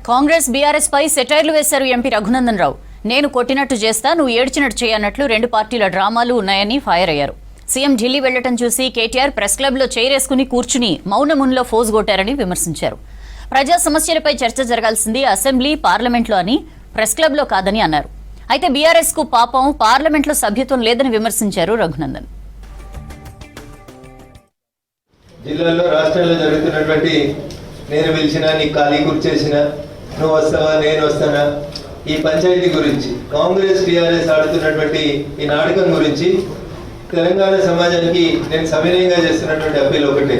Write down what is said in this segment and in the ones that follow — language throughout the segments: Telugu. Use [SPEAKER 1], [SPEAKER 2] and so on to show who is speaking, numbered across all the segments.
[SPEAKER 1] కాంగ్రెస్ బీఆర్ఎస్ పై సెటైర్లు వేశారు ఎంపీ రఘునందన్ రావు. నేను కొట్టినట్టు చేస్తా, నువ్వు ఏడ్చినట్టు చేయన్నట్లు రెండు పార్టీల డ్రామాలు ఉన్నాయని ఫైర్ అయ్యారు. సీఎం ఢిల్లీ వెళ్లటం చూసి కేటీఆర్ ప్రెస్ క్లబ్ లో చైరేసుకుని కూర్చుని మౌనమున్లో ఫోజ్ కొట్టారని విమర్శించారు. ప్రజా సమస్యలపై చర్చ జరగాల్సింది అసెంబ్లీ, పార్లమెంట్లో అని, ప్రెస్ క్లబ్ లో కాదని అన్నారు. అయితే బీఆర్ఎస్ కు పాపం పార్లమెంట్లో సభ్యత్వం లేదని విమర్శించారు రఘునందన్.
[SPEAKER 2] జిల్లాలో రాష్ట్రంలో జరుగుతున్నటువంటి నేను పిలిచినా నీకు ఖాళీ కూర్చేసిన నువ్వు వస్తావా నేను వస్తానా ఈ పంచాయతీ గురించి, కాంగ్రెస్ టీఆర్ఎస్ ఆడుతున్నటువంటి ఈ నాటకం గురించి తెలంగాణ సమాజానికి నేను సవినయంగా చేస్తున్నటువంటి అప్పీల్ ఒకటే.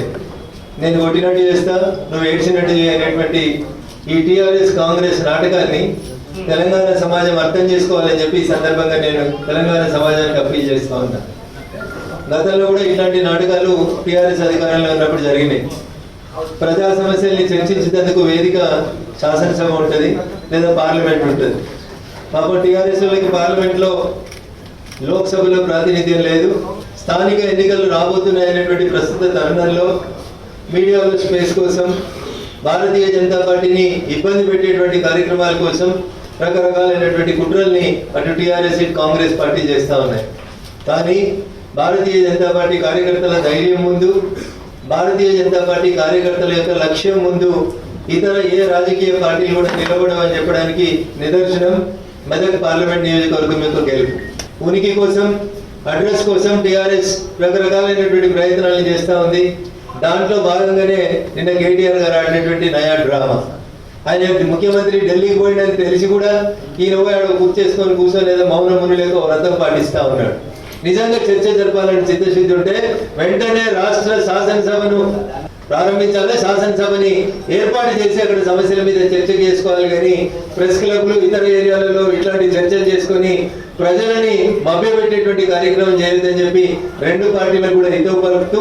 [SPEAKER 2] నేను కొట్టినట్టు చేస్తా, నువ్వు ఏడ్చినట్టు చేయనటువంటి ఈ టీఆర్ఎస్ కాంగ్రెస్ నాటకాన్ని తెలంగాణ సమాజం అర్థం చేసుకోవాలని చెప్పి ఈ సందర్భంగా నేను తెలంగాణ సమాజానికి అప్పీల్ చేస్తా ఉన్నా. గతంలో కూడా ఇట్లాంటి నాటకాలు టీఆర్ఎస్ అధికారంలో ఉన్నప్పుడు జరిగినాయి. ప్రజా సమస్యల్ని చర్చించేందుకు వేదిక శాసనసభ ఉంటుంది లేదా పార్లమెంట్ ఉంటుంది. పాపం టీఆర్ఎస్ వాళ్ళకి పార్లమెంట్లో లోక్సభలో ప్రాతినిధ్యం లేదు. స్థానిక ఎన్నికలు రాబోతున్నాయనేటువంటి ప్రస్తుత తరుణంలో మీడియాలో స్పేస్ కోసం, భారతీయ జనతా పార్టీని ఇబ్బంది పెట్టేటువంటి కార్యక్రమాల కోసం రకరకాలైనటువంటి కుట్రల్ని అటు టీఆర్ఎస్ ఇటు కాంగ్రెస్ పార్టీ చేస్తూ ఉన్నాయి. కానీ భారతీయ జనతా పార్టీ కార్యకర్తల ధైర్యం ముందు, భారతీయ జనతా పార్టీ కార్యకర్తల యొక్క లక్ష్యం ముందు ఇతర ఏ రాజకీయ పార్టీలు కూడా నిలబడమని చెప్పడానికి నిదర్శనం మెదక్ పార్లమెంట్ నియోజకవర్గం యొక్క గెలుపు. ఉనికి కోసం, అడ్రస్ కోసం టీఆర్ఎస్ రకరకాలైనటువంటి ప్రయత్నాలను చేస్తూ ఉంది. దాంట్లో భాగంగానే నిన్న కేటీఆర్ గారు ఆడినటువంటి నయా డ్రామా. ఆయన ముఖ్యమంత్రి ఢిల్లీకి పోయినని తెలిసి కూడా ఈయన పోయి ఆడ కూర్చేసుకొని కూర్చొని లేదా మౌనం ముని లేక వ్రతం పాటిస్తూ ఉన్నాడు. నిజంగా చర్చ జరపాలని చిత్తశుద్ధి ఉంటే వెంటనే రాష్ట్ర శాసనసభను ప్రారంభించాలి, శాసనసభని ఏర్పాటు చేసి అక్కడ సమస్యల మీద చర్చ చేసుకోవాలి. కానీ ప్రెస్ క్లబ్లు ఇతర ఏరియాలలో ఇట్లాంటి చర్చలు చేసుకొని ప్రజలని మభ్యపెట్టేటువంటి కార్యక్రమం చేయొద్దని చెప్పి రెండు పార్టీలకు కూడా హితవు పలుకుతూ